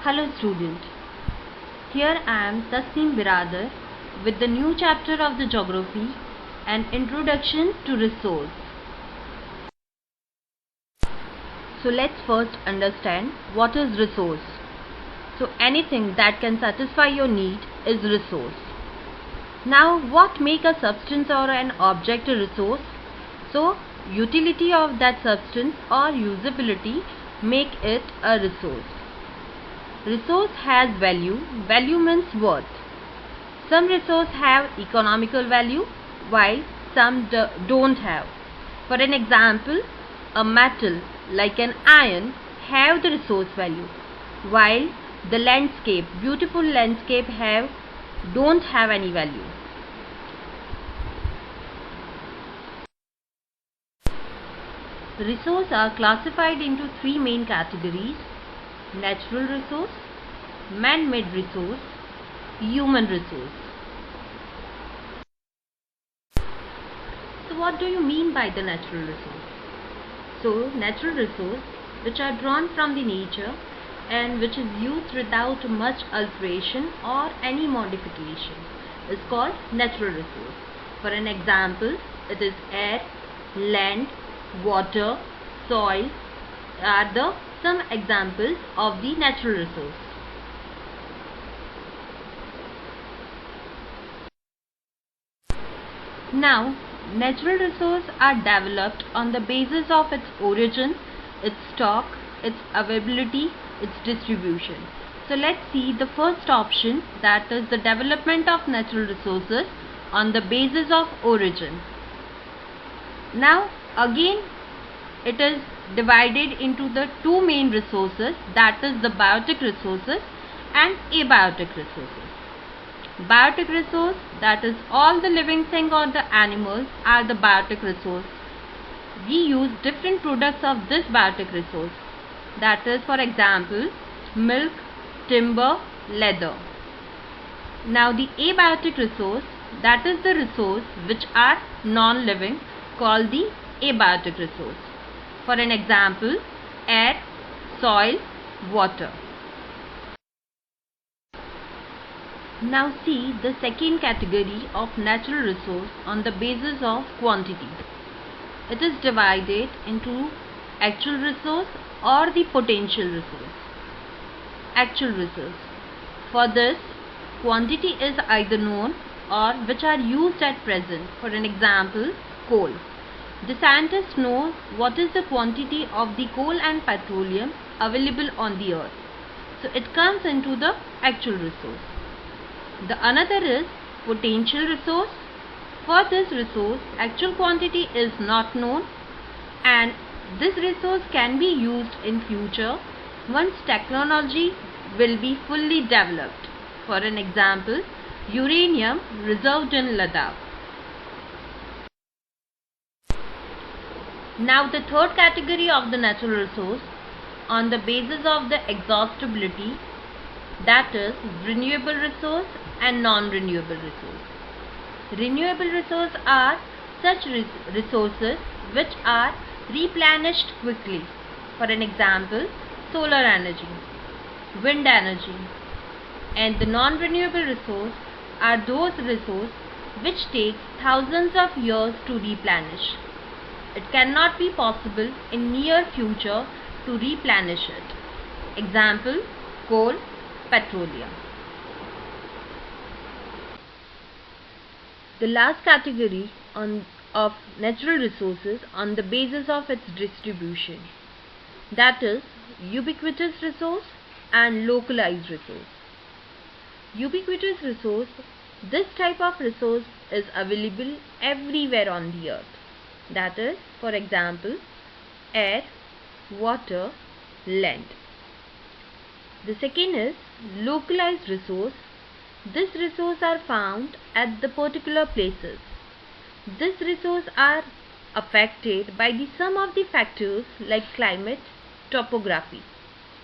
Hello student, here I am Tasneem Biradar with the new chapter of the Geography, an introduction to resource. So let's first understand what is resource. So anything that can satisfy your need is resource. Now what make a substance or an object a resource? So utility of that substance or usability make it a resource. Resource has value. Value means worth. Some resources have economical value while some don't have. For an example, a metal like an iron have the resource value while the landscape, beautiful landscape don't have any value. Resources are classified into three main categories: natural resource, man-made resource, human resource. So what do you mean by the natural resource? So natural resource which are drawn from the nature and which is used without much alteration or any modification is called natural resource. For an example, it is air, land, water, soil are the some examples of the natural resource. Now, natural resources are developed on the basis of its origin, its stock, its availability, its distribution. So let's see the first option, that is the development of natural resources on the basis of origin. Now again it is divided into the two main resources, that is the biotic resources and abiotic resources. Biotic resource, that is all the living thing or the animals are the biotic resource. We use different products of this biotic resource, that is for example milk, timber, leather. Now the abiotic resource, that is the resource which are non-living, called the abiotic resource. For an example, air, soil, water. Now see the second category of natural resource on the basis of quantity. It is divided into actual resource or the potential resource. Actual resource. For this, quantity is either known or which are used at present. For an example, coal. The scientists know what is the quantity of the coal and petroleum available on the earth. So it comes into the actual resource. The another is potential resource. For this resource, actual quantity is not known and this resource can be used in future once technology will be fully developed. For an example, uranium reserved in Ladakh. Now the third category of the natural resource on the basis of the exhaustibility, that is renewable resource and non-renewable resource. Renewable resources are such resources which are replenished quickly. For an example, solar energy, wind energy. And the non-renewable resources are those resources which take thousands of years to replenish. It cannot be possible in near future to replenish it. Example, coal, petroleum. The last category of natural resources on the basis of its distribution, that is ubiquitous resource and localized resource. Ubiquitous resource, this type of resource is available everywhere on the earth. That is, for example, air, water, land. The second is localized resource. These resources are found at the particular places. These resources are affected by the sum of the factors like climate, topography.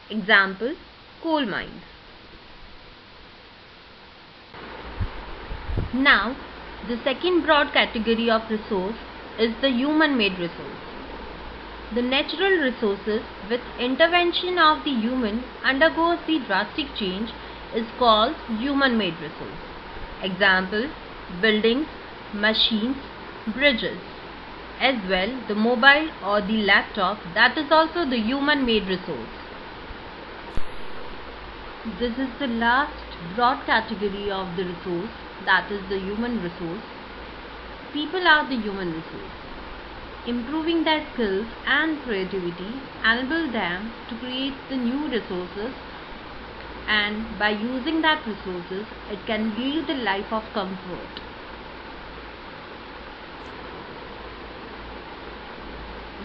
Example, coal mines. Now, the second broad category of resource is the human-made resource. The natural resources with intervention of the human undergoes the drastic change is called human-made resource. Example, buildings, machines, bridges. As well, the mobile or the laptop, that is also the human-made resource. This is the last broad category of the resource, that is the human resource. People are the human resource. Improving their skills and creativity enable them to create the new resources, and by using that resources it can live the life of comfort.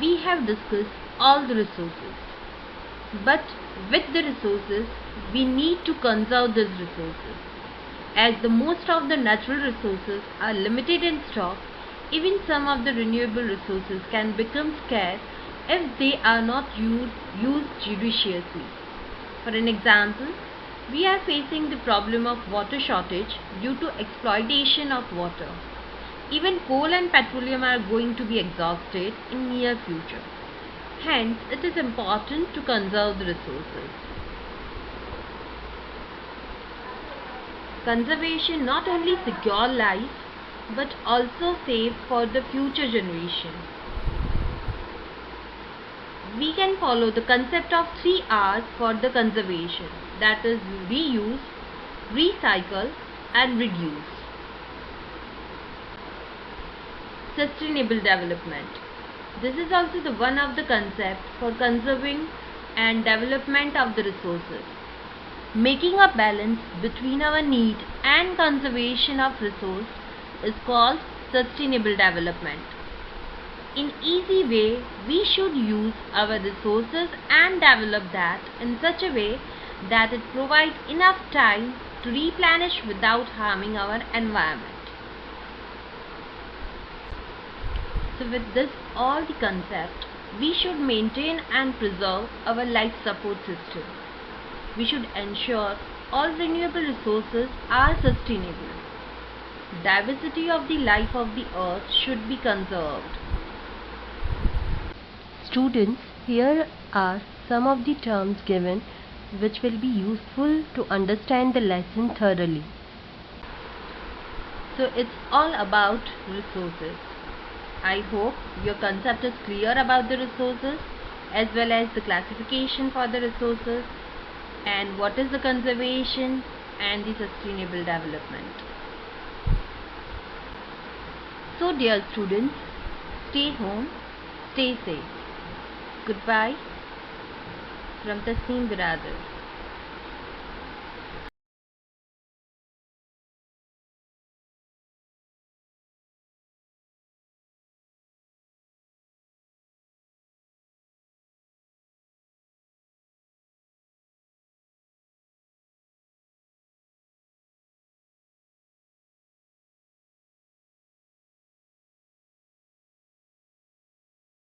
We have discussed all the resources, but with the resources we need to conserve these resources. As the most of the natural resources are limited in stock, even some of the renewable resources can become scarce if they are not used judiciously. For an example, we are facing the problem of water shortage due to exploitation of water. Even coal and petroleum are going to be exhausted in near future. Hence, it is important to conserve the resources. Conservation not only secure life but also save for the future generation. We can follow the concept of 3 R's for the conservation, that is reuse, recycle and reduce. Sustainable development. This is also the one of the concept for conserving and development of the resources. Making a balance between our need and conservation of resource is called sustainable development. In easy way, we should use our resources and develop that in such a way that it provides enough time to replenish without harming our environment. So with this all the concept, we should maintain and preserve our life support system. We should ensure all renewable resources are sustainable. Diversity of the life of the earth should be conserved. Students, here are some of the terms given which will be useful to understand the lesson thoroughly. So it's all about resources. I hope your concept is clear about the resources as well as the classification for the resources and what is the conservation and the sustainable development. So dear students, stay home, stay safe. Goodbye from Tasneem Biradar.